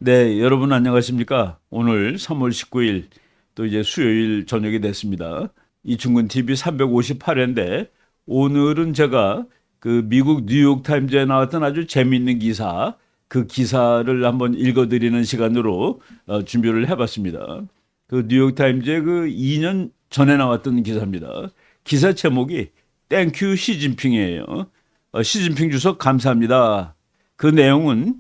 네, 여러분 안녕하십니까? 오늘 3월 19일 또 이제 수요일 저녁이 됐습니다. 이충근 TV 358회인데 오늘은 제가 그 미국 뉴욕 타임즈에 나왔던 아주 재미있는 기사, 그 기사를 한번 읽어드리는 시간으로 준비를 해봤습니다. 그 뉴욕 타임즈의 그 2년 전에 나왔던 기사입니다. 기사 제목이 땡큐 시진핑이에요. 시진핑 주석 감사합니다. 그 내용은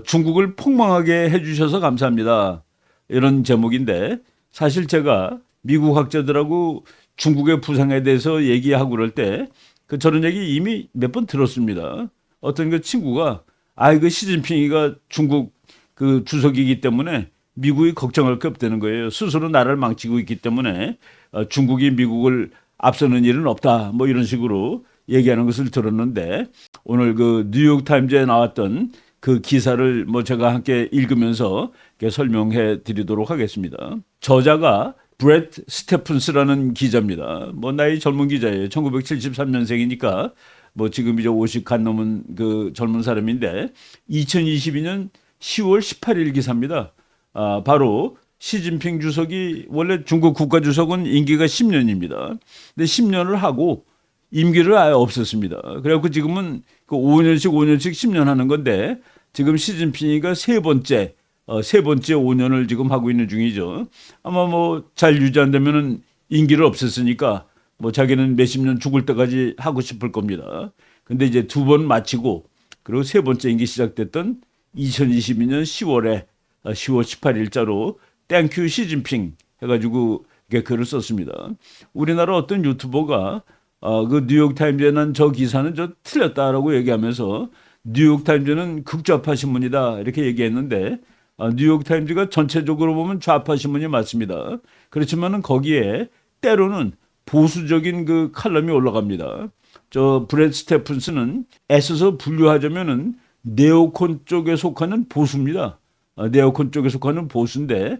중국을 폭망하게 해주셔서 감사합니다. 이런 제목인데 사실 제가 미국 학자들하고 중국의 부상에 대해서 얘기하고 그럴 때 그 저런 얘기 이미 몇 번 들었습니다. 어떤 그 친구가 그 시진핑이가 중국 그 주석이기 때문에 미국이 걱정할 게 없다는 거예요. 스스로 나라를 망치고 있기 때문에 중국이 미국을 앞서는 일은 없다. 뭐 이런 식으로 얘기하는 것을 들었는데 오늘 그 뉴욕 타임즈에 나왔던 그 기사를 뭐 제가 함께 읽으면서 설명해 드리도록 하겠습니다. 저자가 브렛 스테픈스라는 기자입니다. 뭐 나이 젊은 기자예요. 1973년생이니까 뭐 지금 이제 50 간 넘은 그 젊은 사람인데 2022년 10월 18일 기사입니다. 바로 시진핑 주석이 원래 중국 국가 주석은 임기가 10년입니다. 근데 10년을 하고 임기를 아예 없앴습니다. 그래갖고 지금은 그 5년씩 10년 하는 건데 지금 시진핑이가 세 번째 5년을 지금 하고 있는 중이죠. 아마 뭐 잘 유지한다면은 임기를 없앴으니까 뭐 자기는 몇십 년 죽을 때까지 하고 싶을 겁니다. 근데 이제 두 번 마치고 그리고 세 번째 임기 시작됐던 2022년 10월 18일자로 땡큐 시진핑 해가지고 글을 썼습니다. 우리나라 어떤 유튜버가 그 뉴욕 타임즈에 난 저 기사는 저 틀렸다라고 얘기하면서 뉴욕 타임즈는 극좌파 신문이다 이렇게 얘기했는데 뉴욕 타임즈가 전체적으로 보면 좌파 신문이 맞습니다. 그렇지만은 거기에 때로는 보수적인 그 칼럼이 올라갑니다. 저 브렛 스테픈스는 애써서 분류하자면은 네오콘 쪽에 속하는 보수입니다. 네오콘 쪽에 속하는 보수인데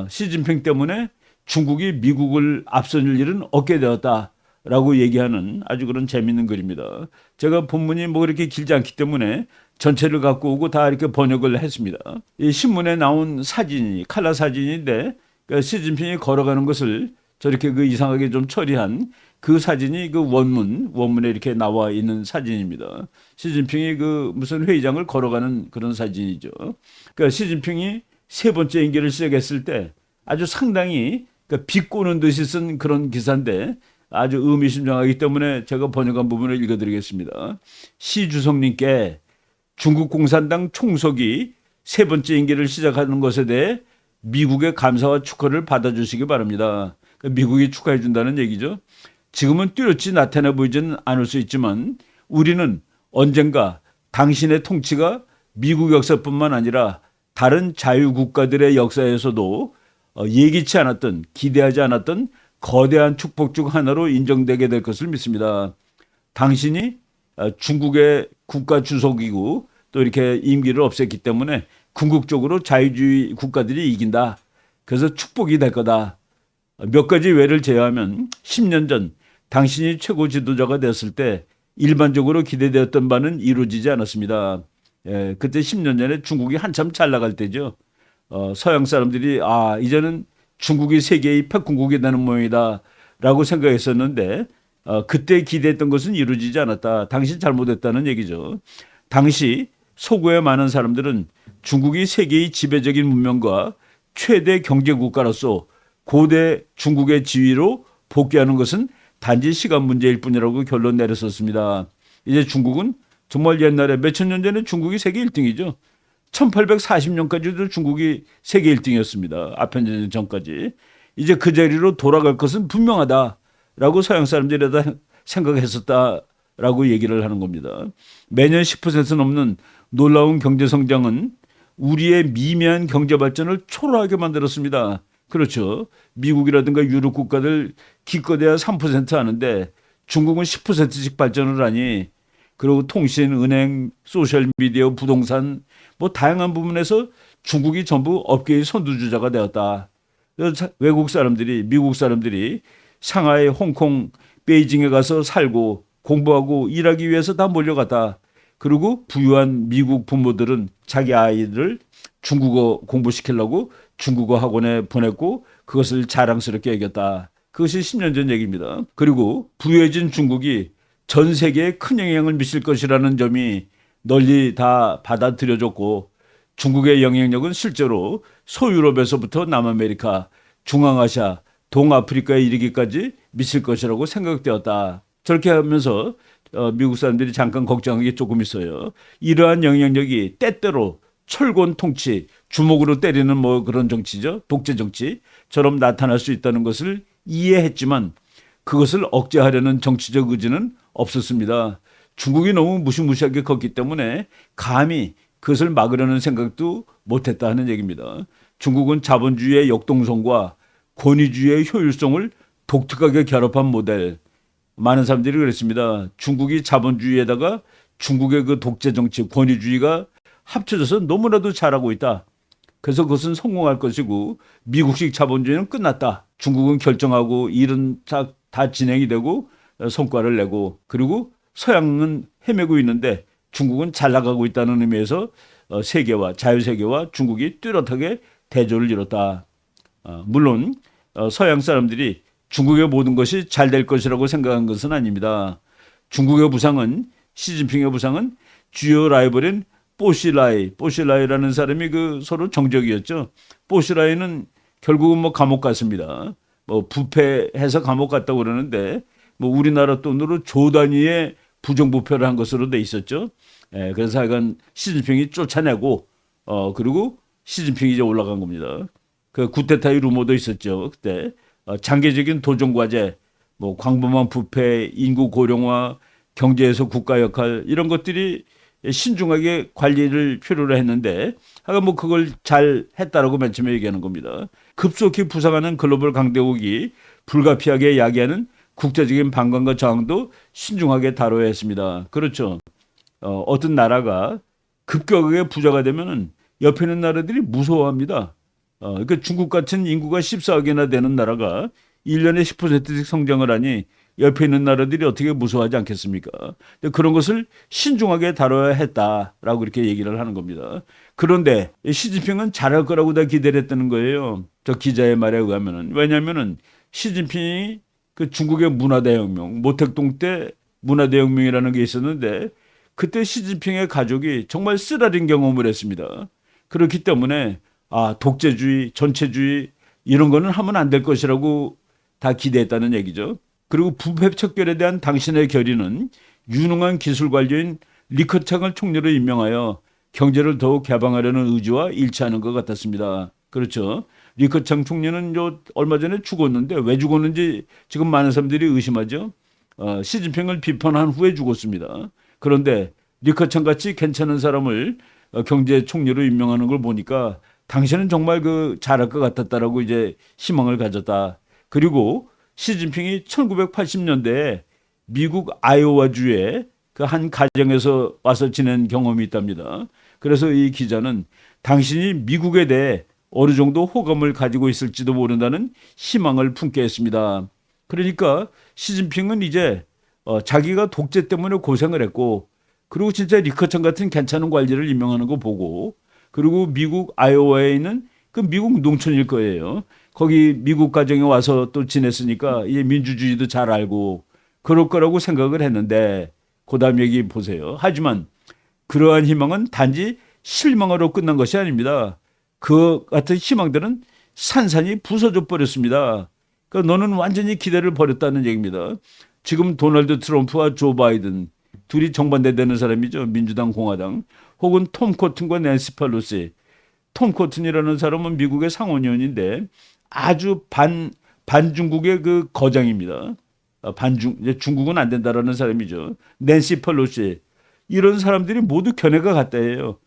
시진핑 때문에 중국이 미국을 앞설 일은 없게 되었다. 라고 얘기하는 아주 그런 재밌는 글입니다. 제가 본문이 뭐 그렇게 길지 않기 때문에 전체를 갖고 오고 다 이렇게 번역을 했습니다. 이 신문에 나온 사진이 칼라 사진인데 그러니까 시진핑이 걸어가는 것을 저렇게 그 이상하게 좀 처리한 그 사진이 그 원문에 이렇게 나와 있는 사진입니다. 시진핑이 그 무슨 회의장을 걸어가는 그런 사진이죠. 그러니까 시진핑이 세 번째 임기를 시작했을 때 아주 상당히 그러니까 비꼬는 듯이 쓴 그런 기사인데 아주 의미심장하기 때문에 제가 번역한 부분을 읽어드리겠습니다. 시 주석님께 중국 공산당 총석이 세 번째 임기를 시작하는 것에 대해 미국의 감사와 축하를 받아주시기 바랍니다. 미국이 축하해 준다는 얘기죠. 지금은 뚜렷이 나타나 보이지는 않을 수 있지만 우리는 언젠가 당신의 통치가 미국 역사뿐만 아니라 다른 자유국가들의 역사에서도 예기치 않았던 기대하지 않았던 거대한 축복 중 하나로 인정되게 될 것을 믿습니다. 당신이 중국의 국가 주석이고 또 이렇게 임기를 없앴기 때문에 궁극적으로 자유주의 국가들이 이긴다. 그래서 축복이 될 거다. 몇 가지 외를 제외하면 10년 전 당신이 최고 지도자가 됐을 때 일반적으로 기대되었던 바는 이루어지지 않았습니다. 그때 10년 전에 중국이 한참 잘 나갈 때죠. 서양 사람들이 이제는 중국이 세계의 패권국이 되는 모양이다 라고 생각했었는데 그때 기대했던 것은 이루어지지 않았다. 당시 잘못했다는 얘기죠. 당시 서구의 많은 사람들은 중국이 세계의 지배적인 문명과 최대 경제국가로서 고대 중국의 지위로 복귀하는 것은 단지 시간 문제일 뿐이라고 결론 내렸었습니다. 이제 중국은 정말 옛날에 몇천 년 전에 중국이 세계 1등이죠. 1840년까지도 중국이 세계 1등이었습니다. 아편전 전까지. 이제 그 자리로 돌아갈 것은 분명하다라고 서양 사람들이 다 생각했었다라고 얘기를 하는 겁니다. 매년 10% 넘는 놀라운 경제 성장은 우리의 미미한 경제 발전을 초라하게 만들었습니다. 그렇죠. 미국이라든가 유럽 국가들 기껏해야 3% 하는데 중국은 10%씩 발전을 하니 그리고 통신, 은행, 소셜미디어, 부동산 뭐 다양한 부분에서 중국이 전부 업계의 선두주자가 되었다. 외국 사람들이 미국 사람들이 상하이, 홍콩, 베이징에 가서 살고 공부하고 일하기 위해서 다 몰려갔다. 그리고 부유한 미국 부모들은 자기 아이를 중국어 공부시키려고 중국어 학원에 보냈고 그것을 자랑스럽게 여겼다. 그것이 10년 전 얘기입니다. 그리고 부유해진 중국이 전 세계에 큰 영향을 미칠 것이라는 점이 널리 다 받아들여졌고 중국의 영향력은 실제로 소유럽에서부터 남아메리카, 중앙아시아, 동아프리카에 이르기까지 미칠 것이라고 생각되었다. 저렇게 하면서 미국 사람들이 잠깐 걱정한 게 조금 있어요. 이러한 영향력이 때때로 철권 통치, 주먹으로 때리는 뭐 그런 정치죠. 독재 정치처럼 나타날 수 있다는 것을 이해했지만 그것을 억제하려는 정치적 의지는 없었습니다. 중국이 너무 무시무시하게 컸기 때문에 감히 그것을 막으려는 생각도 못했다 하는 얘기입니다. 중국은 자본주의의 역동성과 권위주의의 효율성을 독특하게 결합한 모델. 많은 사람들이 그랬습니다. 중국이 자본주의에다가 중국의 그 독재 정치, 권위주의가 합쳐져서 너무나도 잘하고 있다. 그래서 그것은 성공할 것이고 미국식 자본주의는 끝났다. 중국은 결정하고 일은 다 진행이 되고 성과를 내고 그리고 서양은 헤매고 있는데 중국은 잘 나가고 있다는 의미에서 세계와 자유세계와 중국이 뚜렷하게 대조를 이뤘다. 물론 서양 사람들이 중국의 모든 것이 잘 될 것이라고 생각한 것은 아닙니다. 중국의 부상은 시진핑의 부상은 주요 라이벌인 뽀시라이라는 사람이 그 서로 정적이었죠. 뽀시라이는 결국은 뭐 감옥 갔습니다. 뭐 부패해서 감옥 갔다고 그러는데 뭐 우리나라 돈으로 조 단위의 부정부패를 한 것으로 돼 있었죠. 그래서 하여간 시진핑이 쫓아내고 그리고 시진핑이 이제 올라간 겁니다. 그 쿠데타의 루머도 있었죠. 그때 장기적인 도전 과제, 뭐 광범한 부패, 인구 고령화, 경제에서 국가 역할 이런 것들이 신중하게 관리를 필요로 했는데 하여간 뭐 그걸 잘 했다라고 맨 처음에 얘기하는 겁니다. 급속히 부상하는 글로벌 강대국이 불가피하게 야기하는 국제적인 반감과 저항도 신중하게 다뤄야 했습니다. 그렇죠. 어떤 나라가 급격하게 부자가 되면은 옆에 있는 나라들이 무서워합니다. 그러니까 중국 같은 인구가 14억이나 되는 나라가 1년에 10%씩 성장을 하니 옆에 있는 나라들이 어떻게 무서워하지 않겠습니까? 그런 것을 신중하게 다뤄야 했다라고 이렇게 얘기를 하는 겁니다. 그런데 시진핑은 잘할 거라고 다 기대를 했다는 거예요. 저 기자의 말에 의하면은. 왜냐하면은 시진핑이 그 중국의 문화대혁명, 모택동 때 문화대혁명이라는 게 있었는데 그때 시진핑의 가족이 정말 쓰라린 경험을 했습니다. 그렇기 때문에 독재주의, 전체주의 이런 거는 하면 안 될 것이라고 다 기대했다는 얘기죠. 그리고 부패 척결에 대한 당신의 결의는 유능한 기술 관료인 리커창을 총리로 임명하여 경제를 더욱 개방하려는 의지와 일치하는 것 같았습니다. 그렇죠. 리커창 총리는 얼마 전에 죽었는데 왜 죽었는지 지금 많은 사람들이 의심하죠. 시진핑을 비판한 후에 죽었습니다. 그런데 리커창 같이 괜찮은 사람을 경제 총리로 임명하는 걸 보니까 당신은 정말 잘할 것 같았다라고 이제 희망을 가졌다. 그리고 시진핑이 1980년대에 미국 아이오와주의 그 한 가정에서 와서 지낸 경험이 있답니다. 그래서 이 기자는 당신이 미국에 대해 어느 정도 호감을 가지고 있을지도 모른다는 희망을 품게 했습니다. 그러니까 시진핑은 이제 자기가 독재 때문에 고생을 했고 그리고 진짜 리커창 같은 괜찮은 관리를 임명하는 거 보고 그리고 미국 아이오와에 있는 그 미국 농촌일 거예요. 거기 미국 가정에 와서 또 지냈으니까 이제 민주주의도 잘 알고 그럴 거라고 생각을 했는데 그다음 얘기 보세요. 하지만 그러한 희망은 단지 실망으로 끝난 것이 아닙니다. 그 같은 희망들은 산산이 부서져 버렸습니다. 그러니까 너는 완전히 기대를 버렸다는 얘기입니다. 지금 도널드 트럼프와 조 바이든 둘이 정반대되는 사람이죠. 민주당, 공화당. 혹은 톰 코튼과 낸시 펠로시. 톰 코튼이라는 사람은 미국의 상원의원인데 아주 반중국의 그 거장입니다. 중국은 안 된다라는 사람이죠. 낸시 펠로시. 이런 사람들이 모두 견해가 같다예요.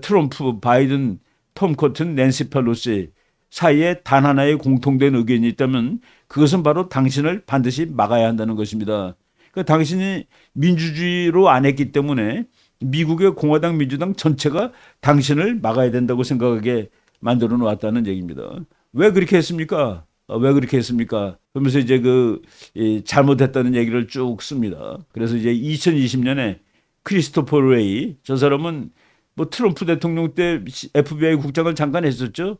트럼프, 바이든, 톰 코튼, 낸시 펠로시 사이에 단 하나의 공통된 의견이 있다면 그것은 바로 당신을 반드시 막아야 한다는 것입니다. 그러니까 당신이 민주주의로 안 했기 때문에 미국의 공화당, 민주당 전체가 당신을 막아야 된다고 생각하게 만들어 놓았다는 얘기입니다. 왜 그렇게 했습니까? 왜 그렇게 했습니까? 그러면서 이제 잘못했다는 얘기를 쭉 씁니다. 그래서 이제 2020년에 크리스토퍼 레이, 저 사람은 뭐 트럼프 대통령 때 FBI 국장을 잠깐 했었죠.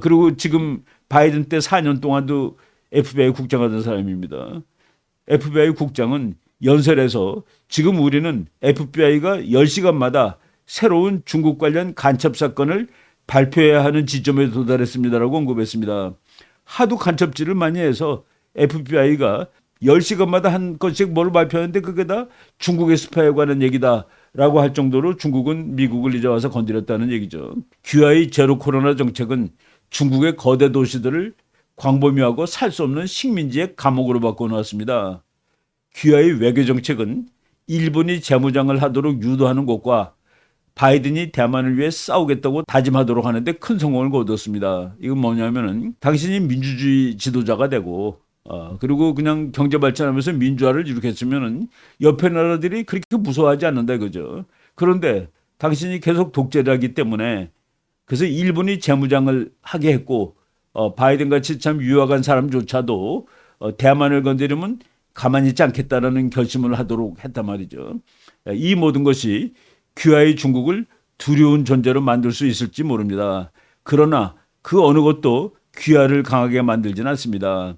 그리고 지금 바이든 때 4년 동안도 FBI 국장하던 사람입니다. FBI 국장은 연설에서 지금 우리는 FBI가 10시간마다 새로운 중국 관련 간첩 사건을 발표해야 하는 지점에 도달했습니다라고 언급했습니다. 하도 간첩질을 많이 해서 FBI가 10시간마다 한 건씩 뭘 발표하는데 그게 다 중국의 스파이에 관한 얘기다라고 할 정도로 중국은 미국을 이제 와서 건드렸다는 얘기죠. QI 제로 코로나 정책은 중국의 거대 도시들을 광범위하고 살 수 없는 식민지의 감옥으로 바꿔놓았습니다. QI 외교 정책은 일본이 재무장을 하도록 유도하는 것과 바이든이 대만을 위해 싸우겠다고 다짐하도록 하는데 큰 성공을 거뒀습니다. 이건 뭐냐면은 당신이 민주주의 지도자가 되고 그리고 그냥 경제 발전하면서 민주화를 이룩했으면은 옆에 나라들이 그렇게 무서워하지 않는다 이거죠. 그런데 당신이 계속 독재를 하기 때문에 그래서 일본이 재무장을 하게 했고 바이든 같이 참 유학한 사람조차도 대만을 건드리면 가만히 있지 않겠다라는 결심을 하도록 했단 말이죠. 이 모든 것이 QI 중국을 두려운 존재로 만들 수 있을지 모릅니다. 그러나 그 어느 것도 QI를 강하게 만들지는 않습니다.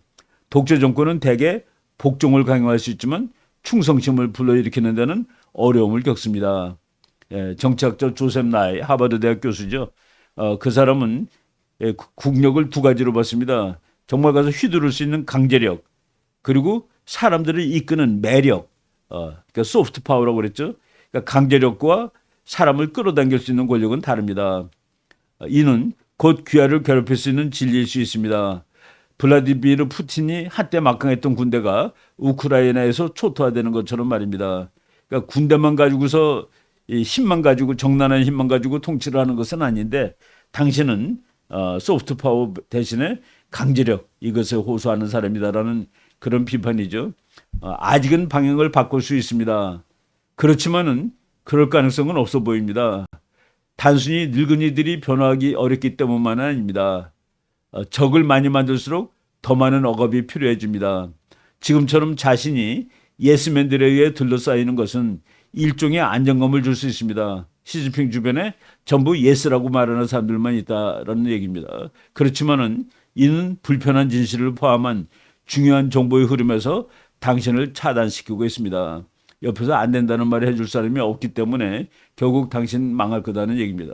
독재 정권은 대개 복종을 강요할 수 있지만 충성심을 불러일으키는 데는 어려움을 겪습니다. 정치학자 조셉 나이 하버드 대학 교수죠. 그 사람은 국력을 두 가지로 봤습니다. 정말 가서 휘두를 수 있는 강제력 그리고 사람들을 이끄는 매력, 그러니까 소프트 파워라고 그랬죠. 그러니까 강제력과 사람을 끌어당길 수 있는 권력은 다릅니다. 이는 곧 귀하를 괴롭힐 수 있는 진리일 수 있습니다. 블라디미르 푸틴이 한때 막강했던 군대가 우크라이나에서 초토화되는 것처럼 말입니다. 그러니까 군대만 가지고서 이 힘만 가지고 정난한 힘만 가지고 통치를 하는 것은 아닌데 당신은 소프트 파워 대신에 강제력 이것에 호소하는 사람이다라는 그런 비판이죠. 아직은 방향을 바꿀 수 있습니다. 그렇지만은 그럴 가능성은 없어 보입니다. 단순히 늙은이들이 변화하기 어렵기 때문만은 아닙니다. 적을 많이 만들수록 더 많은 억압이 필요해집니다. 지금처럼 자신이 예스맨들에 의해 둘러싸이는 것은 일종의 안정감을 줄 수 있습니다. 시진핑 주변에 전부 예스라고 말하는 사람들만 있다라는 얘기입니다. 그렇지만은 이는 불편한 진실을 포함한 중요한 정보의 흐름에서 당신을 차단시키고 있습니다. 옆에서 안 된다는 말을 해줄 사람이 없기 때문에 결국 당신 망할 거다는 얘기입니다.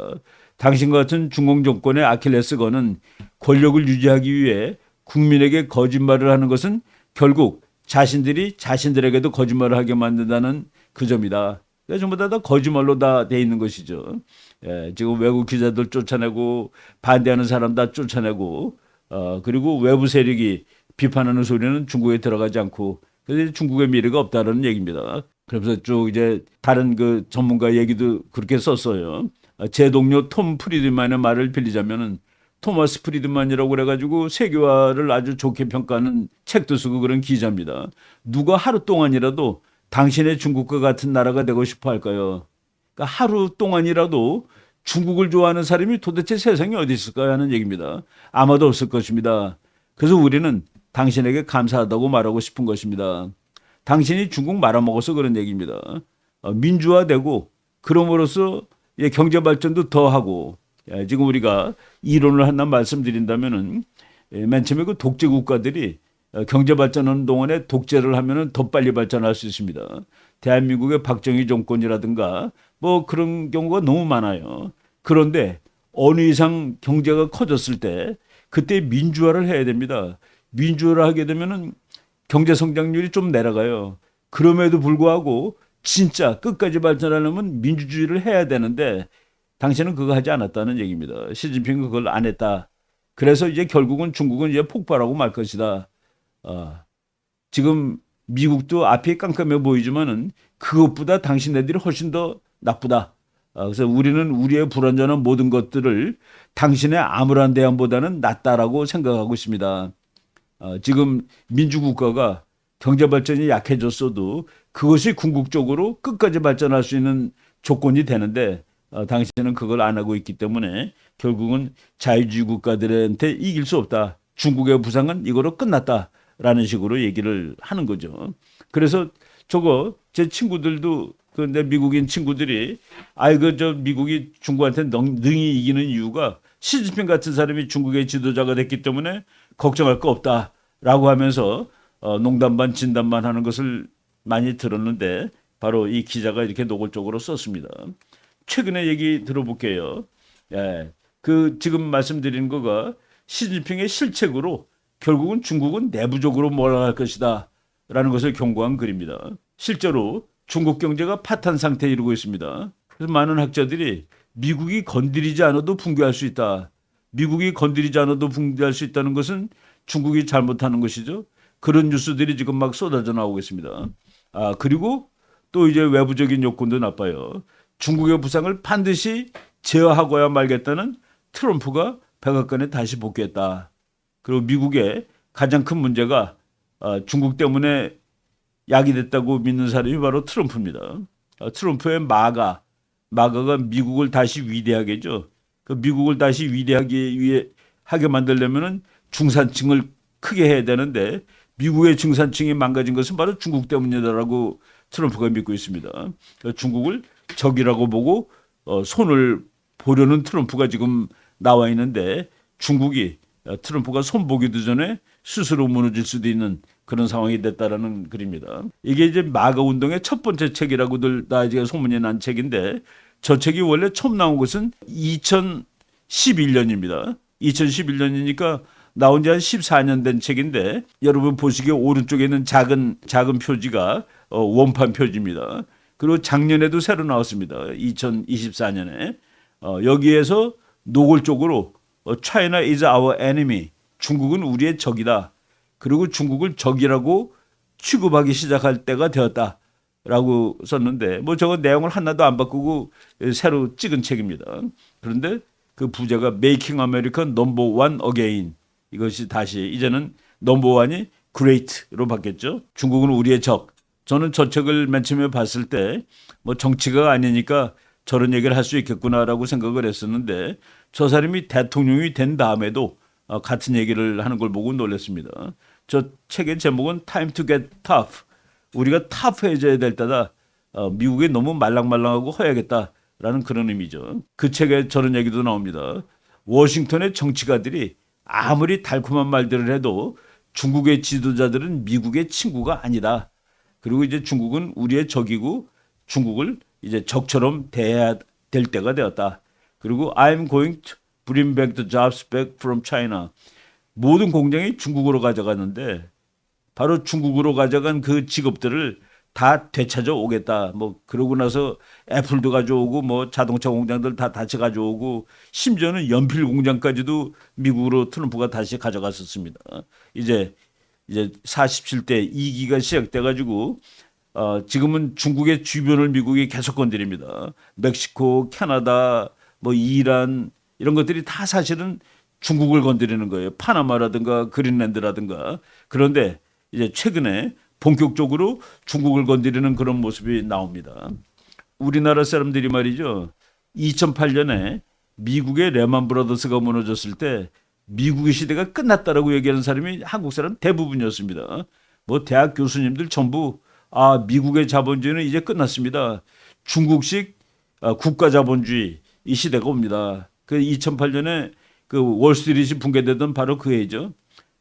당신과 같은 중공 정권의 아킬레스건은 권력을 유지하기 위해 국민에게 거짓말을 하는 것은 결국 자신들이 자신들에게도 거짓말을 하게 만든다는 그 점이다. 전부 다 거짓말로 다 돼 있는 것이죠. 지금 외국 기자들 쫓아내고 반대하는 사람 다 쫓아내고 그리고 외부 세력이 비판하는 소리는 중국에 들어가지 않고 그래서 중국의 미래가 없다는 얘기입니다. 그래서 쭉 이제 다른 그 전문가 얘기도 그렇게 썼어요. 제 동료 톰 프리드만의 말을 빌리자면은 토마스 프리드만이라고 그래가지고 세계화를 아주 좋게 평가하는 책도 쓰고 그런 기자입니다. 누가 하루 동안이라도 당신의 중국과 같은 나라가 되고 싶어 할까요? 그러니까 하루 동안이라도 중국을 좋아하는 사람이 도대체 세상에 어디 있을까 하는 얘기입니다. 아마도 없을 것입니다. 그래서 우리는 당신에게 감사하다고 말하고 싶은 것입니다. 당신이 중국 말아먹어서 그런 얘기입니다. 민주화되고 그럼으로써 경제 발전도 더하고 지금 우리가 이론을 하나 말씀드린다면은 맨 처음에 그 독재 국가들이 경제 발전하는 동안에 독재를 하면은 더 빨리 발전할 수 있습니다. 대한민국의 박정희 정권이라든가 뭐 그런 경우가 너무 많아요. 그런데 어느 이상 경제가 커졌을 때 그때 민주화를 해야 됩니다. 민주화를 하게 되면은 경제 성장률이 좀 내려가요. 그럼에도 불구하고 진짜 끝까지 발전하려면 민주주의를 해야 되는데 당신은 그거 하지 않았다는 얘기입니다. 시진핑은 그걸 안 했다. 그래서 이제 결국은 중국은 이제 폭발하고 말 것이다. 지금 미국도 앞이 깜깜해 보이지만은 그것보다 당신네들이 훨씬 더 나쁘다. 그래서 우리는 우리의 불완전한 모든 것들을 당신의 아무런 대안보다는 낫다라고 생각하고 있습니다. 지금 민주국가가 경제 발전이 약해졌어도 그것이 궁극적으로 끝까지 발전할 수 있는 조건이 되는데 당신은 그걸 안 하고 있기 때문에 결국은 자유주의 국가들한테 이길 수 없다. 중국의 부상은 이거로 끝났다라는 식으로 얘기를 하는 거죠. 그래서 저거 제 친구들도 그런데 미국인 친구들이 아이고 저 미국이 중국한테 능히 이기는 이유가 시진핑 같은 사람이 중국의 지도자가 됐기 때문에 걱정할 거 없다라고 하면서 농담 반 진담 반 하는 것을 많이 들었는데 바로 이 기자가 이렇게 노골적으로 썼습니다. 최근에 얘기 들어볼게요. 예, 그 지금 말씀드린 거가 시진핑의 실책으로 결국은 중국은 내부적으로 몰아갈 것이다 라는 것을 경고한 글입니다. 실제로 중국 경제가 파탄 상태에 이르고 있습니다. 그래서 많은 학자들이 미국이 건드리지 않아도 붕괴할 수 있다. 미국이 건드리지 않아도 붕괴할 수 있다는 것은 중국이 잘못하는 것이죠. 그런 뉴스들이 지금 막 쏟아져 나오고 있습니다. 그리고 또 이제 외부적인 요건도 나빠요. 중국의 부상을 반드시 제어하고야 말겠다는 트럼프가 백악관에 다시 복귀했다. 그리고 미국의 가장 큰 문제가 중국 때문에 야기됐다고 믿는 사람이 바로 트럼프입니다. 트럼프의 마가가 미국을 다시 위대하게죠. 그 미국을 다시 하게 만들려면은 중산층을 크게 해야 되는데 미국의 중산층이 망가진 것은 바로 중국 때문이다라고 트럼프가 믿고 있습니다. 중국을 적이라고 보고 손을 보려는 트럼프가 지금 나와 있는데 중국이 트럼프가 손 보기도 전에 스스로 무너질 수도 있는 그런 상황이 됐다라는 글입니다. 이게 이제 마가 운동의 첫 번째 책이라고들 다 이제 소문이 난 책인데 저 책이 원래 처음 나온 것은 2011년입니다. 2011년이니까 나온 지 한 14년 된 책인데 여러분 보시기에 오른쪽에 있는 작은 표지가 원판 표지입니다. 그리고 작년에도 새로 나왔습니다. 2024년에 여기에서 노골적으로 China is our enemy. 중국은 우리의 적이다. 그리고 중국을 적이라고 취급하기 시작할 때가 되었다라고 썼는데 뭐 저거 내용을 하나도 안 바꾸고 새로 찍은 책입니다. 그런데 그 부제가 Making America Number One Again. 이것이 다시 이제는 넘버원이 great로 바뀌었죠. 중국은 우리의 적. 저는 저 책을 맨 처음에 봤을 때 뭐 정치가 아니니까 저런 얘기를 할 수 있겠구나라고 생각을 했었는데 저 사람이 대통령이 된 다음에도 같은 얘기를 하는 걸 보고 놀랐습니다. 저 책의 제목은 Time to get tough. 우리가 터프해져야 될 때다. 미국이 너무 말랑말랑하고 허야겠다라는 그런 의미죠. 그 책에 저런 얘기도 나옵니다. 워싱턴의 정치가들이 아무리 달콤한 말들을 해도 중국의 지도자들은 미국의 친구가 아니다. 그리고 이제 중국은 우리의 적이고 중국을 이제 적처럼 대해야 될 때가 되었다. 그리고 I'm going to bring back the jobs back from China. 모든 공장이 중국으로 가져갔는데 바로 중국으로 가져간 그 직업들을 다 되찾아 오겠다. 뭐 그러고 나서 애플도 가져오고 뭐 자동차 공장들 다 다시 가져오고 심지어는 연필 공장까지도 미국으로 트럼프가 다시 가져갔었습니다. 이제 47대 2기가 시작돼 가지고 지금은 중국의 주변을 미국이 계속 건드립니다. 멕시코, 캐나다, 뭐 이란 이런 것들이 다 사실은 중국을 건드리는 거예요. 파나마라든가 그린랜드라든가. 그런데 이제 최근에 본격적으로 중국을 건드리는 그런 모습이 나옵니다. 우리나라 사람들이 말이죠. 2008년에 미국의 레만 브라더스가 무너졌을 때 미국의 시대가 끝났다라고 얘기하는 사람이 한국 사람 대부분이었습니다. 뭐 대학 교수님들 전부 미국의 자본주의는 이제 끝났습니다. 중국식 국가 자본주의 이 시대가 옵니다. 그 2008년에 그 월스트리트이 붕괴되던 바로 그 해죠.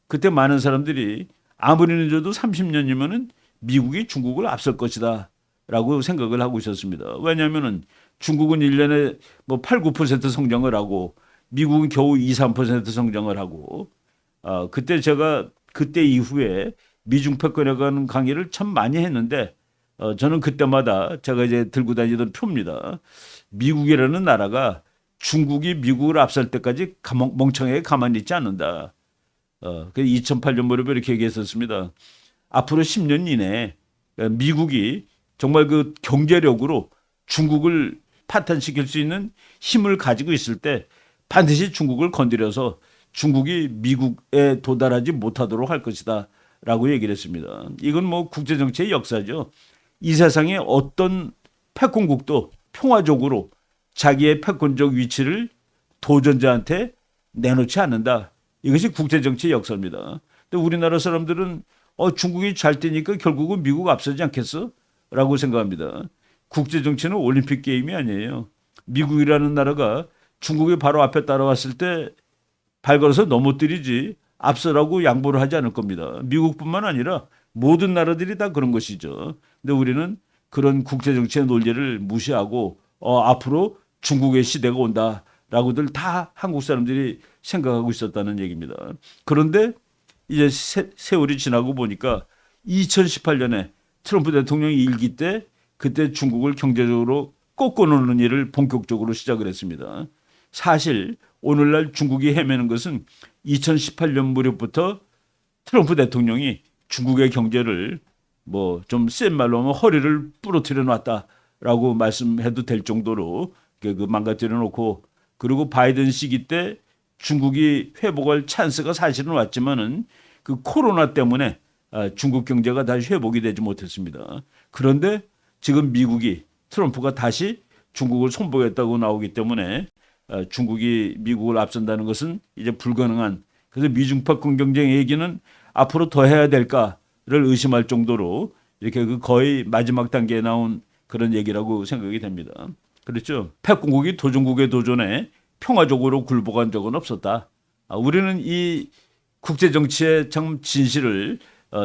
그때 많은 사람들이 아무리 늦어도 30년이면은 미국이 중국을 앞설 것이다 라고 생각을 하고 있었습니다. 왜냐하면은 중국은 1년에 뭐 8, 9% 성장을 하고 미국은 겨우 2, 3% 성장을 하고 그때 제가 그때 이후에 미중 패권에 관한 강의를 참 많이 했는데 저는 그때마다 제가 이제 들고 다니던 표입니다. 미국이라는 나라가 중국이 미국을 앞설 때까지 멍청하게 가만히 있지 않는다. 2008년 무렵에 이렇게 얘기했었습니다. 앞으로 10년 이내에 미국이 정말 그 경제력으로 중국을 파탄시킬 수 있는 힘을 가지고 있을 때 반드시 중국을 건드려서 중국이 미국에 도달하지 못하도록 할 것이다 라고 얘기를 했습니다. 이건 뭐 국제정치의 역사죠. 이 세상에 어떤 패권국도 평화적으로 자기의 패권적 위치를 도전자한테 내놓지 않는다. 이것이 국제정치의 역사입니다. 근데 우리나라 사람들은 중국이 잘 되니까 결국은 미국 앞서지 않겠어? 라고 생각합니다. 국제 정치는 올림픽 게임이 아니에요. 미국이라는 나라가 중국이 바로 앞에 따라왔을 때 발걸어서 넘어뜨리지 앞서라고 양보를 하지 않을 겁니다. 미국뿐만 아니라 모든 나라들이 다 그런 것이죠. 근데 우리는 그런 국제 정치의 논리를 무시하고 앞으로 중국의 시대가 온다라고들 다 한국 사람들이 생각하고 있었다는 얘기입니다. 그런데 이제 세월이 지나고 보니까 2018년에 트럼프 대통령이 일기 때 그때 중국을 경제적으로 꺾어놓는 일을 본격적으로 시작을 했습니다. 사실 오늘날 중국이 헤매는 것은 2018년 무렵부터 트럼프 대통령이 중국의 경제를 뭐 좀 센 말로 하면 허리를 부러뜨려 놨다라고 말씀해도 될 정도로 그 망가뜨려 놓고, 그리고 바이든 시기 때 중국이 회복할 찬스가 사실은 왔지만은 그 코로나 때문에 중국 경제가 다시 회복이 되지 못했습니다. 그런데 지금 미국이 트럼프가 다시 중국을 손보겠다고 나오기 때문에 중국이 미국을 앞선다는 것은 이제 불가능한, 그래서 미중파 경쟁 얘기는 앞으로 더 해야 될까를 의심할 정도로 이렇게 그 거의 마지막 단계에 나온 그런 얘기라고 생각이 됩니다. 그렇죠. 패권국이 도전국의 도전에 평화적으로 굴복한 적은 없었다. 우리는 이 국제 정치의 참 진실을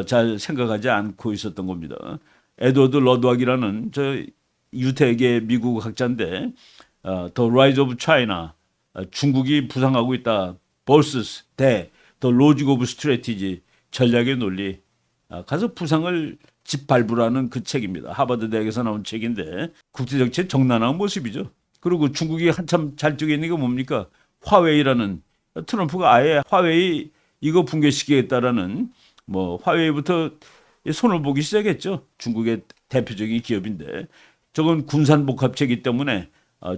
잘 생각하지 않고 있었던 겁니다. 에드워드 러드왁이라는 저 유태계 미국 학자인데 The Rise of China, 중국이 부상하고 있다, vs The Logic of Strategy, 전략의 논리, 가서 부상을 짓밟으라는 그 책입니다. 하버드 대학에서 나온 책인데 국제정치의 정난한 모습이죠. 그리고 중국이 한참 잘 뛰고 있는 게 뭡니까? 화웨이라는, 트럼프가 아예 화웨이 이거 붕괴시키겠다라는, 뭐 화웨이부터 손을 보기 시작했죠. 중국의 대표적인 기업인데 저건 군산복합체이기 때문에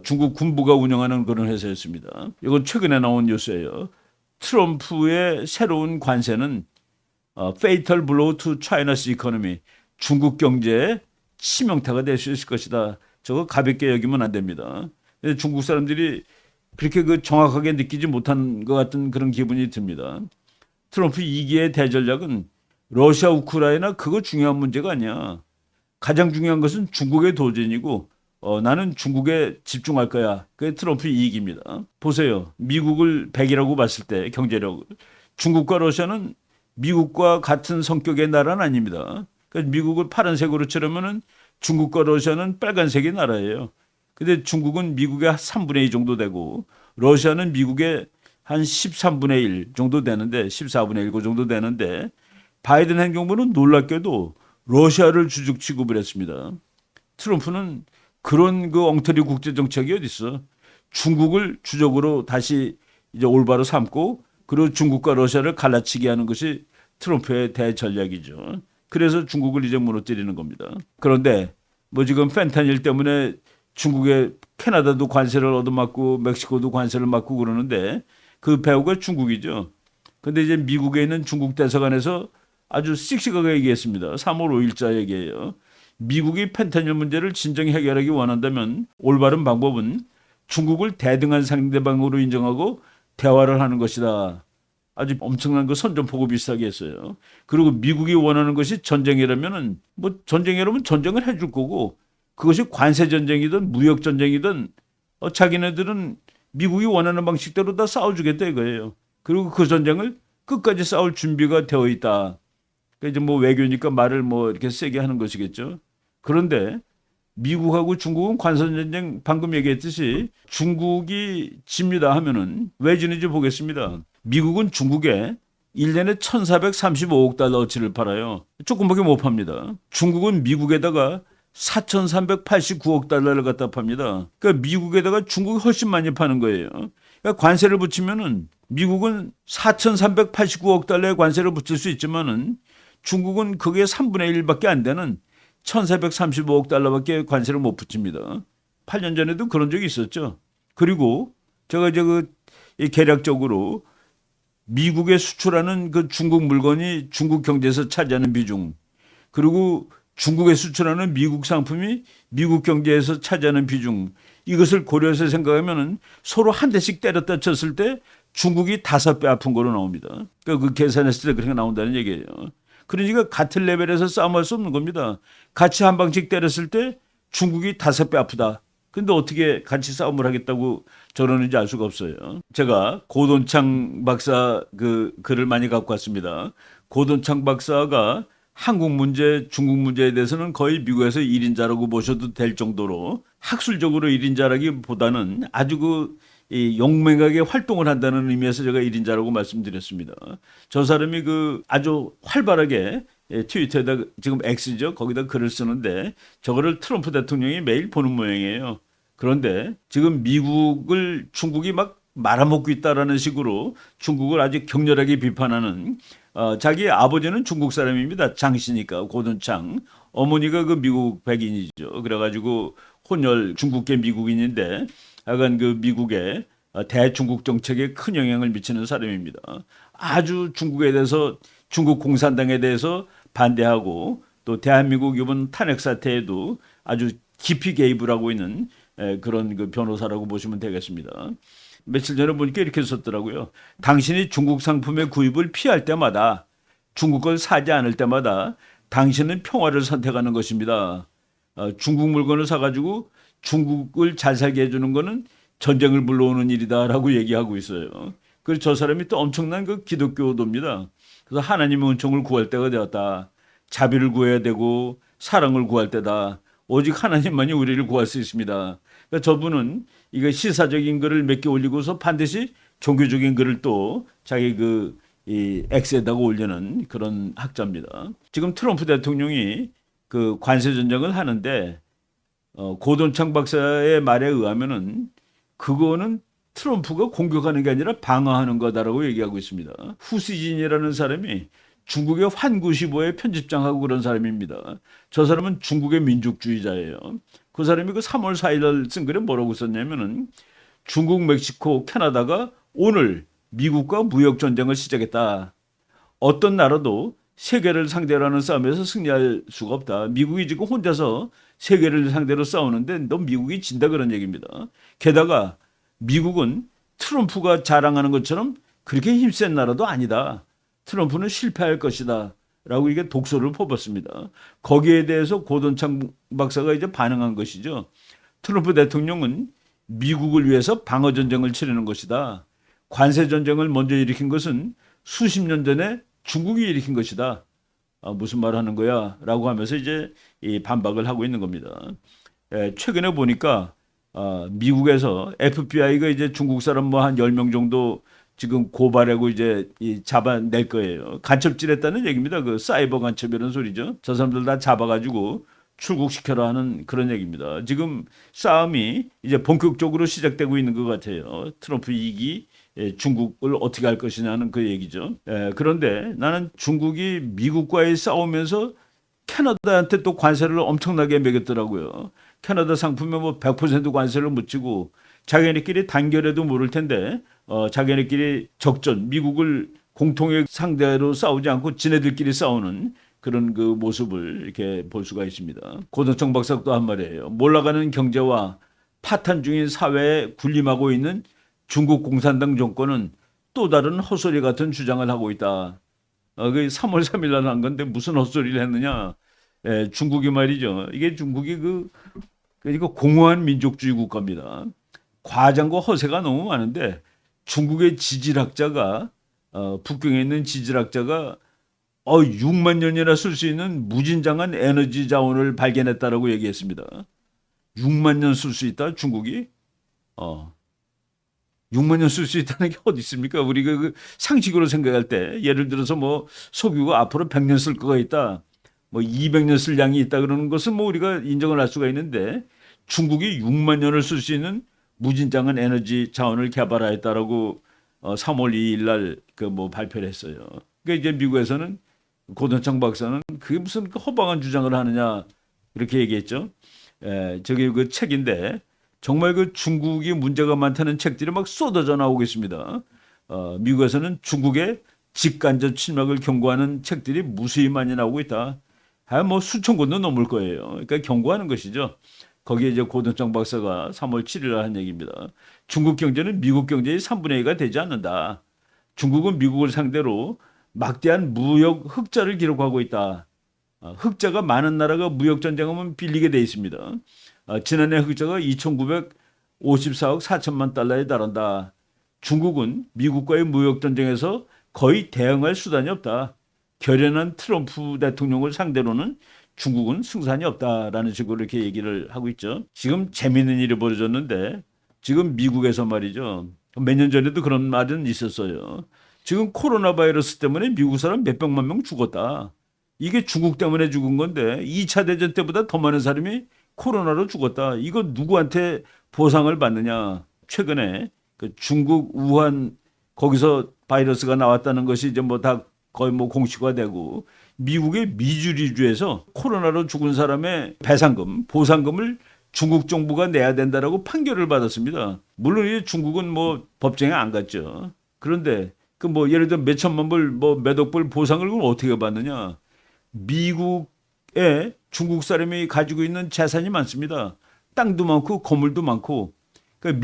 중국 군부가 운영하는 그런 회사였습니다. 이건 최근에 나온 뉴스예요. 트럼프의 새로운 관세는 fatal blow to China's economy, 중국 경제에 치명타가 될 수 있을 것이다. 저거 가볍게 여기면 안 됩니다. 중국 사람들이 그렇게 그 정확하게 느끼지 못한 것 같은 그런 기분이 듭니다. 트럼프 2기의 대전략은 러시아 우크라이나 그거 중요한 문제가 아니야. 가장 중요한 것은 중국의 도전이고 나는 중국에 집중할 거야. 그게 트럼프 2기입니다. 보세요. 미국을 100이라고 봤을 때 경제력을, 중국과 러시아는 미국과 같은 성격의 나라는 아닙니다. 그러니까 미국을 파란색으로 칠하면은 중국과 러시아는 빨간색의 나라예요. 근데 중국은 미국의 3분의 2 정도 되고 러시아는 미국의 한 13분의 1 정도 되는데 14분의 1 정도 되는데 바이든 행정부는 놀랍게도 러시아를 주축 취급을 했습니다. 트럼프는 그런 그 엉터리 국제 정책이 어디 있어? 중국을 주적으로 다시 이제 올바로 삼고 그리고 중국과 러시아를 갈라치게 하는 것이 트럼프의 대전략이죠. 그래서 중국을 이제 무너뜨리는 겁니다. 그런데 뭐 지금 펜타닐 때문에 중국에 캐나다도 관세를 얻어맞고 멕시코도 관세를 맞고 그러는데 그 배후가 중국이죠. 근데 이제 미국에 있는 중국 대사관에서 아주 씩씩하게 얘기했습니다. 3월 5일자 얘기예요. 미국이 펜타닐 문제를 진정히 해결하기 원한다면 올바른 방법은 중국을 대등한 상대방으로 인정하고 대화를 하는 것이다. 아주 엄청난 그 선전포고 비슷하게 했어요. 그리고 미국이 원하는 것이 전쟁이라면은 뭐 전쟁이라면 전쟁을 해줄 거고 그것이 관세 전쟁이든 무역 전쟁이든 자기네들은 미국이 원하는 방식대로 다 싸워주겠다 이거예요. 그리고 그 전쟁을 끝까지 싸울 준비가 되어 있다. 그러니까 이제 뭐 외교니까 말을 뭐 이렇게 세게 하는 것이겠죠. 그런데 미국하고 중국은 관세전쟁 방금 얘기했듯이 중국이 집니다 하면은 왜 지는지 보겠습니다. 미국은 중국에 1년에 1,435억 달러어치를 팔아요. 조금밖에 못 팝니다. 중국은 미국에다가 4,389억 달러를 갖다 팝니다. 그러니까 미국에다가 중국이 훨씬 많이 파는 거예요. 그러니까 관세를 붙이면은 미국은 4,389억 달러의 관세를 붙일 수 있지만은 중국은 그게 3분의 1밖에 안 되는 1,435억 달러밖에 관세를 못 붙입니다. 8년 전에도 그런 적이 있었죠. 그리고 제가 이제 그 계략적으로 미국에 수출하는 그 중국 물건이 중국 경제에서 차지하는 비중, 그리고 중국에 수출하는 미국 상품이 미국 경제에서 차지하는 비중, 이것을 고려해서 생각하면은 서로 한 대씩 때렸다 쳤을 때 중국이 5배 아픈 거로 나옵니다. 그러니까 그 계산했을 때 그렇게 나온다는 얘기예요. 그러니까 같은 레벨에서 싸움할 수 없는 겁니다. 같이 한 방씩 때렸을 때 중국이 5배 아프다. 근데 어떻게 같이 싸움을 하겠다고 저러는지 알 수가 없어요. 제가 고돈창 박사 그 글을 많이 갖고 왔습니다. 고돈창 박사가 한국 문제, 중국 문제에 대해서는 거의 미국에서 1인자라고 보셔도 될 정도로 학술적으로 1인자라기보다는 아주 이 용맹하게 활동을 한다는 의미에서 제가 1인자라고 말씀드렸습니다. 저 사람이 아주 활발하게 트위터에다 지금 X죠. 거기다 글을 쓰는데 저거를 트럼프 대통령이 매일 보는 모양이에요. 그런데 지금 미국을 중국이 막 말아먹고 있다라는 식으로 중국을 아주 격렬하게 비판하는 자기 아버지는 중국 사람입니다. 장씨니까 고든창. 어머니가 미국 백인이죠. 그래가지고 혼혈 중국계 미국인인데 약간 미국의 대중국 정책에 큰 영향을 미치는 사람입니다. 아주 중국에 대해서 중국 공산당에 대해서 반대하고 또 대한민국 이번 탄핵 사태에도 아주 깊이 개입을 하고 있는 그런 변호사라고 보시면 되겠습니다. 며칠 전에 보니까 이렇게 썼더라고요. 당신이 중국 상품의 구입을 피할 때마다 중국 걸 사지 않을 때마다 당신은 평화를 선택하는 것입니다. 중국 물건을 사가지고 중국을 잘 살게 해주는 거는 전쟁을 불러오는 일이다라고 얘기하고 있어요. 그래서 저 사람이 또 엄청난 기독교도입니다. 그래서 하나님의 은총을 구할 때가 되었다. 자비를 구해야 되고 사랑을 구할 때다. 오직 하나님만이 우리를 구할 수 있습니다. 그러니까 저분은 이거 시사적인 글을 몇 개 올리고서 반드시 종교적인 글을 또 자기 이 X에다가 올리는 그런 학자입니다. 지금 트럼프 대통령이 관세 전쟁을 하는데 고돈창 박사의 말에 의하면은 그거는 트럼프가 공격하는 게 아니라 방어하는 거다라고 얘기하고 있습니다. 후시진이라는 사람이 중국의 환구시보의 편집장하고 그런 사람입니다. 저 사람은 중국의 민족주의자예요. 그 사람이 3월 4일 날 쓴 글에 뭐라고 썼냐면은 중국, 멕시코, 캐나다가 오늘 미국과 무역 전쟁을 시작했다. 어떤 나라도 세계를 상대로 하는 싸움에서 승리할 수가 없다. 미국이 지금 혼자서 세계를 상대로 싸우는데 너 미국이 진다 그런 얘기입니다. 게다가 미국은 트럼프가 자랑하는 것처럼 그렇게 힘센 나라도 아니다. 트럼프는 실패할 것이다. 라고 이게 독소를 뽑았습니다. 거기에 대해서 고돈창 박사가 이제 반응한 것이죠. 트럼프 대통령은 미국을 위해서 방어 전쟁을 치르는 것이다. 관세 전쟁을 먼저 일으킨 것은 수십 년 전에 중국이 일으킨 것이다. 무슨 말 하는 거야? 라고 하면서 이제 이 반박을 하고 있는 겁니다. 최근에 보니까 미국에서 FBI가 이제 중국 사람 뭐 한 10명 정도 지금 고발하고 이제 잡아낼 거예요. 간첩질했다는 얘기입니다. 사이버 간첩이라는 소리죠. 저 사람들 다 잡아가지고 출국시켜라 하는 그런 얘기입니다. 지금 싸움이 이제 본격적으로 시작되고 있는 것 같아요. 트럼프 2기 중국을 어떻게 할 것이냐는 그 얘기죠. 그런데 나는 중국이 미국과의 싸우면서 캐나다한테 또 관세를 엄청나게 매겼더라고요. 캐나다 상품에 뭐 100% 관세를 묻히고 자기네끼리 단결해도 모를 텐데 자기네끼리 적전, 미국을 공통의 상대로 싸우지 않고 지네들끼리 싸우는 그런 모습을 이렇게 볼 수가 있습니다. 고등청 박사가 또 한 말이에요. 몰락가는 경제와 파탄 중인 사회에 군림하고 있는 중국 공산당 정권은 또 다른 헛소리 같은 주장을 하고 있다. 3월 3일 날 한 건데 무슨 헛소리를 했느냐. 중국이 말이죠. 이게 중국이 그러니까 공허한 민족주의 국가입니다. 과장과 허세가 너무 많은데 중국의 지질학자가 북경에 있는 지질학자가 6만 년이나 쓸 수 있는 무진장한 에너지 자원을 발견했다라고 얘기했습니다. 6만 년 쓸 수 있다 중국이? 6만 년 쓸 수 있다는 게 어디 있습니까? 우리가 상식으로 생각할 때 예를 들어서 뭐 석유가 앞으로 100년 쓸 거가 있다. 뭐 200년 쓸 양이 있다 그러는 것은 뭐 우리가 인정을 할 수가 있는데 중국이 6만 년을 쓸 수 있는 무진장한 에너지 자원을 개발하였다라고 3월 2일 날 발표를 했어요. 그러니까 이제 미국에서는 고든창 박사는 그게 무슨 허방한 주장을 하느냐 이렇게 얘기했죠. 저기 책인데 정말 중국이 문제가 많다는 책들이 막 쏟아져 나오고 있습니다. 미국에서는 중국의 직간접 침략을 경고하는 책들이 무수히 많이 나오고 있다. 뭐 수천 권도 넘을 거예요. 그러니까 경고하는 것이죠. 거기에 이제 고든창 박사가 3월 7일 한 얘기입니다. 중국 경제는 미국 경제의 3분의 2가 되지 않는다. 중국은 미국을 상대로 막대한 무역 흑자를 기록하고 있다. 흑자가 많은 나라가 무역 전쟁하면 빌리게 돼 있습니다. 지난해 흑자가 2,954억 4천만 달러에 달한다. 중국은 미국과의 무역 전쟁에서 거의 대응할 수단이 없다. 결연한 트럼프 대통령을 상대로는 중국은 승산이 없다라는 식으로 이렇게 얘기를 하고 있죠. 지금 재미있는 일이 벌어졌는데 지금 미국에서 말이죠. 몇 년 전에도 그런 말은 있었어요. 지금 코로나 바이러스 때문에 미국 사람 몇백만 명 죽었다. 이게 중국 때문에 죽은 건데 2차 대전 때보다 더 많은 사람이 코로나로 죽었다. 이거 누구한테 보상을 받느냐. 최근에 그 중국 우한 거기서 바이러스가 나왔다는 것이 이제 뭐 다 거의 뭐 공식화되고 미국의 미주리주에서 코로나로 죽은 사람의 배상금, 보상금을 중국 정부가 내야 된다라고 판결을 받았습니다. 물론 이 중국은 뭐 법정에 안 갔죠. 그런데 그 뭐 예를 들어 몇 천만 불, 뭐 몇억 불 보상을 그럼 어떻게 받느냐? 미국에 중국 사람이 가지고 있는 재산이 많습니다. 땅도 많고 건물도 많고. 그러니까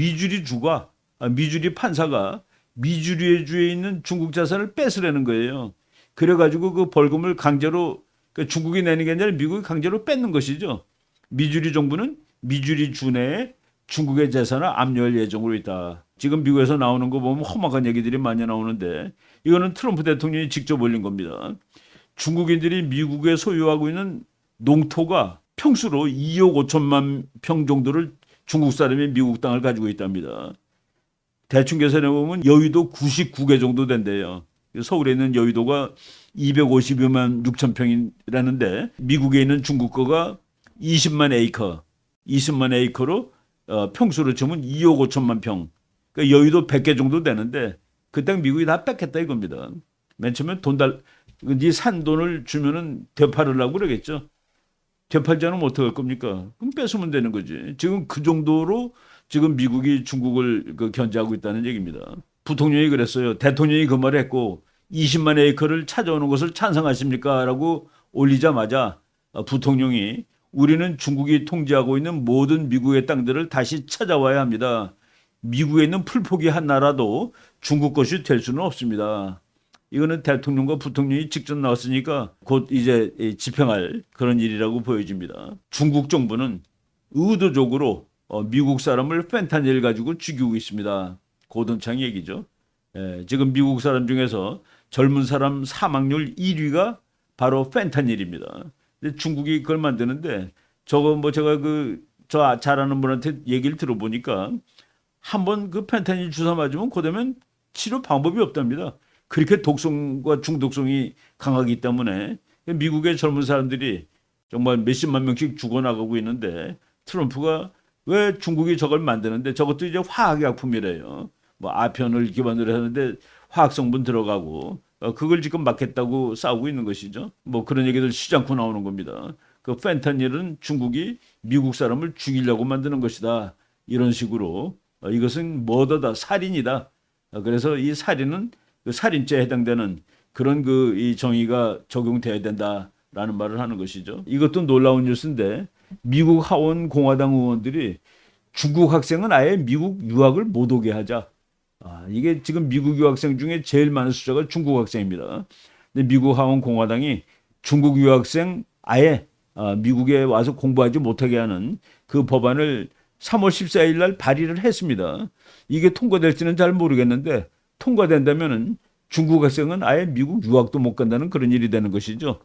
미주리 판사가 미주리의 주에 있는 중국 자산을 뺏으려는 거예요. 그래가지고 그 벌금을 강제로 그러니까 중국이 내는 게 아니라 미국이 강제로 뺏는 것이죠. 미주리 정부는 미주리 주 내에 중국의 재산을 압류할 예정으로 있다. 지금 미국에서 나오는 거 보면 험악한 얘기들이 많이 나오는데 이거는 트럼프 대통령이 직접 올린 겁니다. 중국인들이 미국에 소유하고 있는 농토가 평수로 2억 5천만 평 정도를 중국 사람이 미국 땅을 가지고 있답니다. 대충 계산해 보면 여의도 99개 정도 된대요. 서울에 있는 여의도가 252만 6천 평이라는데 미국에 있는 중국 거가 20만 에이커로 평수로 치면 2억 5천만 평. 그러니까 여의도 100개 정도 되는데 그 땅 미국이 다 뺏겠다 이겁니다. 맨 처음에 네 산 돈을 주면은 되팔으려고 그러겠죠. 되팔지 않으면 어떡할 겁니까? 그럼 뺏으면 되는 거지. 지금 그 정도로 지금 미국이 중국을 견제하고 있다는 얘기입니다. 부통령이 그랬어요. 대통령이 그 말을 했고 20만 에이커를 찾아오는 것을 찬성하십니까? 라고 올리자마자 부통령이 우리는 중국이 통제하고 있는 모든 미국의 땅들을 다시 찾아와야 합니다. 미국에 있는 풀포기 한 나라도 중국 것이 될 수는 없습니다. 이거는 대통령과 부통령이 직접 나왔으니까 곧 이제 집행할 그런 일이라고 보여집니다. 중국 정부는 의도적으로 미국 사람을 펜타닐 가지고 죽이고 있습니다. 고돈창 얘기죠. 지금 미국 사람 중에서 젊은 사람 사망률 1위가 바로 펜타닐입니다. 근데 중국이 그걸 만드는데 저거 뭐 제가 저 잘 아는 분한테 얘기를 들어보니까 한번 그 펜타닐 주사 맞으면 그다음엔 치료 방법이 없답니다. 그렇게 독성과 중독성이 강하기 때문에 미국의 젊은 사람들이 정말 몇십만 명씩 죽어나가고 있는데 트럼프가 왜 중국이 저걸 만드는데 저것도 이제 화학약품이래요. 뭐 아편을 기반으로 하는데 화학성분 들어가고 그걸 지금 막겠다고 싸우고 있는 것이죠. 뭐 그런 얘기들 쉬지 않고 나오는 겁니다. 그 펜타닐은 중국이 미국 사람을 죽이려고 만드는 것이다. 이런 식으로 이것은 머더다, 살인이다. 그래서 이 살인은 그 살인죄에 해당되는 그런 이 정의가 적용돼야 된다라는 말을 하는 것이죠. 이것도 놀라운 뉴스인데 미국 하원 공화당 의원들이 중국 학생은 아예 미국 유학을 못 오게 하자. 이게 지금 미국 유학생 중에 제일 많은 숫자가 중국 학생입니다. 근데 미국 하원 공화당이 중국 유학생 아예 미국에 와서 공부하지 못하게 하는 그 법안을 3월 14일 날 발의를 했습니다. 이게 통과될지는 잘 모르겠는데 통과된다면은 중국 학생은 아예 미국 유학도 못 간다는 그런 일이 되는 것이죠.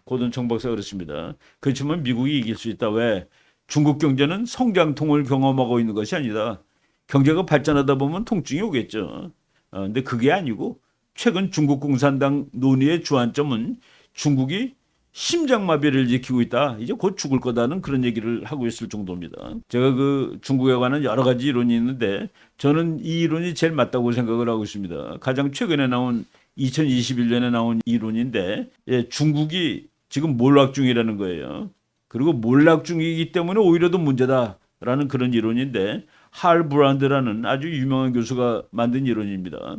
고든청 박사가 그렇습니다. 그렇지만 미국이 이길 수 있다. 왜? 중국 경제는 성장통을 경험하고 있는 것이 아니다. 경제가 발전하다 보면 통증이 오겠죠. 근데 그게 아니고 최근 중국 공산당 논의의 주안점은 중국이 심장마비를 일으키고 있다. 이제 곧 죽을 거다는 그런 얘기를 하고 있을 정도입니다. 제가 중국에 관한 여러 가지 이론이 있는데 저는 이 이론이 제일 맞다고 생각을 하고 있습니다. 가장 최근에 나온 2021년에 나온 이론인데 중국이 지금 몰락 중이라는 거예요. 그리고 몰락 중이기 때문에 오히려 더 문제다라는 그런 이론인데 할 브란드라는 아주 유명한 교수가 만든 이론입니다.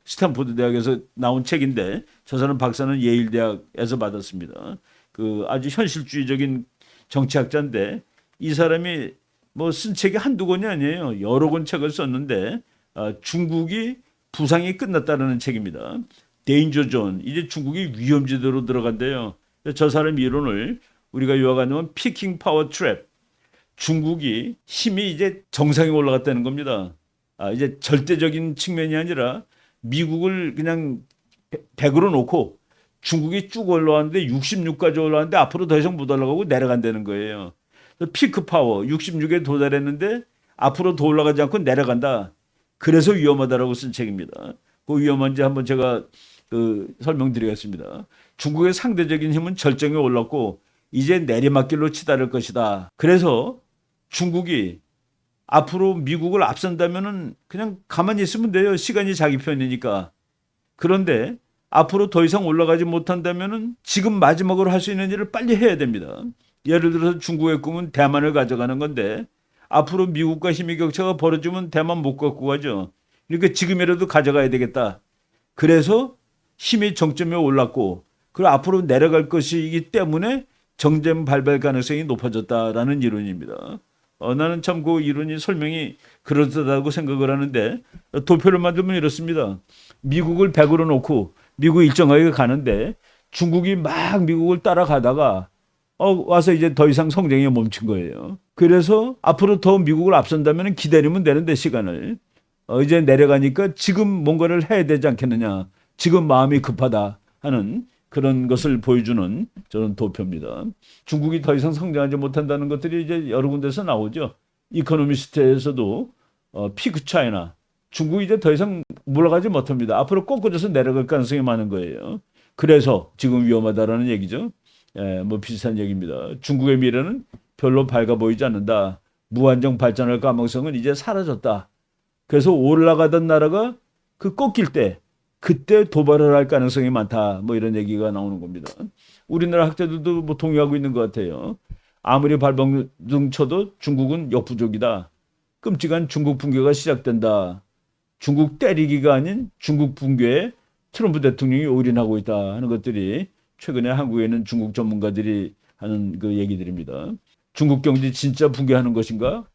스탠포드 대학에서 나온 책인데 저 사람 박사는 예일 대학에서 받았습니다. 아주 현실주의적인 정치학자인데 이 사람이 뭐 쓴 책이 한두 권이 아니에요. 여러 권 책을 썼는데 중국이 부상이 끝났다는 책입니다. 데인저 존, 이제 중국이 위험지대로 들어간대요. 저 사람 이론을 우리가 요약하면 피킹 파워 트랩. 중국이 힘이 이제 정상에 올라갔다는 겁니다. 이제 절대적인 측면이 아니라 미국을 그냥 100으로 놓고 중국이 쭉 올라왔는데 66까지 올라왔는데 앞으로 더 이상 못 올라가고 내려간다는 거예요. 피크 파워 66에 도달했는데 앞으로 더 올라가지 않고 내려간다. 그래서 위험하다라고 쓴 책입니다. 그 위험한지 한번 제가 설명드리겠습니다. 중국의 상대적인 힘은 절정에 올랐고 이제 내리막길로 치달을 것이다. 그래서 중국이 앞으로 미국을 앞선다면은 그냥 가만히 있으면 돼요. 시간이 자기 편이니까. 그런데 앞으로 더 이상 올라가지 못한다면은 지금 마지막으로 할 수 있는 일을 빨리 해야 됩니다. 예를 들어서 중국의 꿈은 대만을 가져가는 건데 앞으로 미국과 힘의 격차가 벌어지면 대만 못 갖고 가죠. 그러니까 지금이라도 가져가야 되겠다. 그래서 힘의 정점에 올랐고 그리고 앞으로 내려갈 것이기 때문에 정쟁 발발 가능성이 높아졌다라는 이론입니다. 나는 참 그 이론이 설명이 그럴듯하다고 생각을 하는데 도표를 만들면 이렇습니다. 미국을 100으로 놓고 미국 일정하게 가는데 중국이 막 미국을 따라가다가 와서 이제 더 이상 성장이 멈춘 거예요. 그래서 앞으로 더 미국을 앞선다면 기다리면 되는데 시간을 이제 내려가니까 지금 뭔가를 해야 되지 않겠느냐. 지금 마음이 급하다 하는 그런 것을 보여주는 저는 도표입니다. 중국이 더 이상 성장하지 못한다는 것들이 이제 여러 군데서 나오죠. 이코노미스트에서도 피크 차이나 중국이 이제 더 이상 올라가지 못합니다. 앞으로 꺾어져서 내려갈 가능성이 많은 거예요. 그래서 지금 위험하다라는 얘기죠. 뭐 비슷한 얘기입니다. 중국의 미래는 별로 밝아 보이지 않는다. 무한정 발전할 가능성은 이제 사라졌다. 그래서 올라가던 나라가 그 꺾일 때 그때 도발을 할 가능성이 많다. 뭐 이런 얘기가 나오는 겁니다. 우리나라 학자들도 뭐 동의하고 있는 것 같아요. 아무리 발버둥 쳐도 중국은 역부족이다. 끔찍한 중국 붕괴가 시작된다. 중국 때리기가 아닌 중국 붕괴에 트럼프 대통령이 올인하고 있다 하는 것들이 최근에 한국에 있는 중국 전문가들이 하는 그 얘기들입니다. 중국 경제 진짜 붕괴하는 것인가?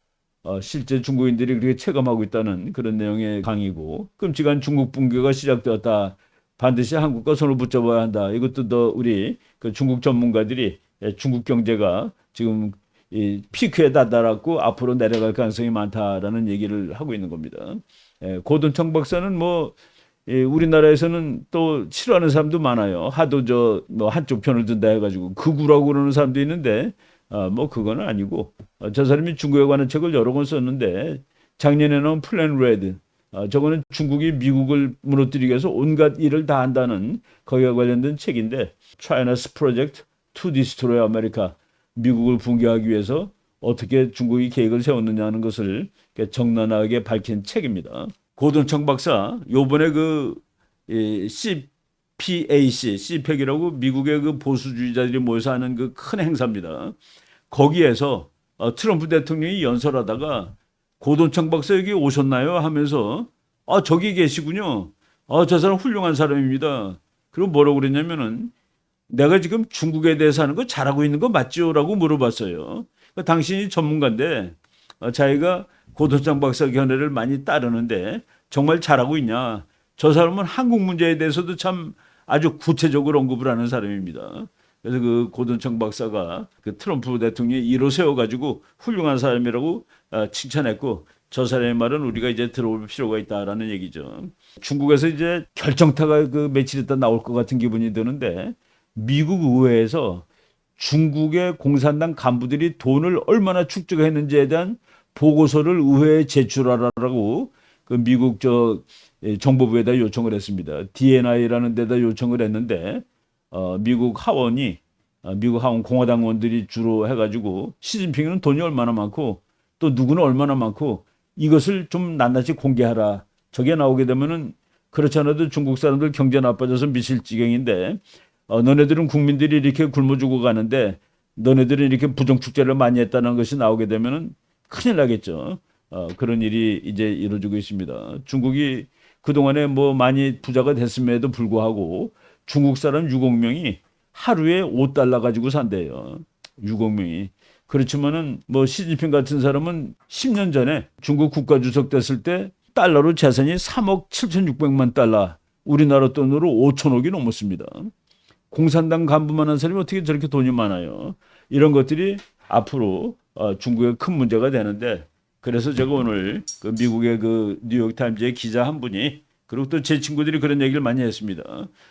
실제 중국인들이 그렇게 체감하고 있다는 그런 내용의 강의고 끔찍한 중국 붕괴가 시작되었다. 반드시 한국과 손을 붙잡아야 한다. 이것도 더 우리 그 중국 전문가들이 중국 경제가 지금 이 피크에 다다랐고 앞으로 내려갈 가능성이 많다라는 얘기를 하고 있는 겁니다. 고든청 박사는 뭐 우리나라에서는 또 싫어하는 사람도 많아요. 하도 뭐 한쪽 편을 든다 해가지고 극우라고 그러는 사람도 있는데 뭐 그거는 아니고 저 사람이 중국에 관한 책을 여러 권 썼는데 작년에 나온 플랜 레드 저거는 중국이 미국을 무너뜨리기 위해서 온갖 일을 다 한다는 거기와 관련된 책인데 China's Project to Destroy America 미국을 붕괴하기 위해서 어떻게 중국이 계획을 세웠느냐는 것을 적나라하게 밝힌 책입니다. 고든청 박사 요번에 그 CPAC, CPEC이라고 미국의 그 보수주의자들이 모여서 하는 그 큰 행사입니다. 거기에서 트럼프 대통령이 연설하다가 고든청 박사 여기 오셨나요? 하면서 저기 계시군요. 저 사람 훌륭한 사람입니다. 그리고 뭐라고 그랬냐면은 내가 지금 중국에 대해서 하는 거 잘하고 있는 거 맞죠? 라고 물어봤어요. 당신이 전문가인데 자기가 고든청 박사 견해를 많이 따르는데 정말 잘하고 있냐? 저 사람은 한국 문제에 대해서도 참 아주 구체적으로 언급을 하는 사람입니다. 그래서 그 고든청 박사가 그 트럼프 대통령이 이로 세워가지고 훌륭한 사람이라고 칭찬했고 저 사람의 말은 우리가 이제 들어볼 필요가 있다라는 얘기죠. 중국에서 이제 결정타가 그 며칠 있다 나올 것 같은 기분이 드는데 미국 의회에서 중국의 공산당 간부들이 돈을 얼마나 축적했는지에 대한 보고서를 의회에 제출하라고 그 미국 정보부에다 요청을 했습니다. DNI라는 데다 요청을 했는데 미국 하원 공화당 의원들이 주로 해가지고 시진핑은 돈이 얼마나 많고 또 누구는 얼마나 많고 이것을 좀 낱낱이 공개하라. 저게 나오게 되면은 그렇지 않아도 중국 사람들 경제 나빠져서 미칠 지경인데 너네들은 국민들이 이렇게 굶어 죽어 가는데 너네들은 이렇게 부정축제를 많이 했다는 것이 나오게 되면은 큰일 나겠죠. 그런 일이 이제 이루어지고 있습니다. 중국이 그동안에 뭐 많이 부자가 됐음에도 불구하고 중국 사람 6억 명이 하루에 5달러 가지고 산대요. 6억 명이. 그렇지만은 뭐 시진핑 같은 사람은 10년 전에 중국 국가주석 됐을 때 달러로 재산이 3억 7,600만 달러, 우리나라 돈으로 5천억이 넘었습니다. 공산당 간부만 한 사람이 어떻게 저렇게 돈이 많아요? 이런 것들이 앞으로 중국의 큰 문제가 되는데 그래서 제가 오늘 그 미국의 그 뉴욕타임즈의 기자 한 분이 그리고 또 제 친구들이 그런 얘기를 많이 했습니다.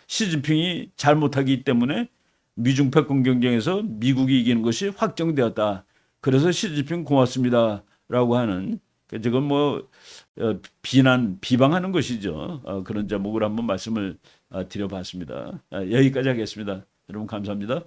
시진핑이 잘못하기 때문에 미중 패권 경쟁에서 미국이 이기는 것이 확정되었다. 그래서 시진핑 고맙습니다라고 하는 저건 뭐 비방하는 것이죠. 그런 제목으로 한번 말씀을 드려봤습니다. 여기까지 하겠습니다. 여러분 감사합니다.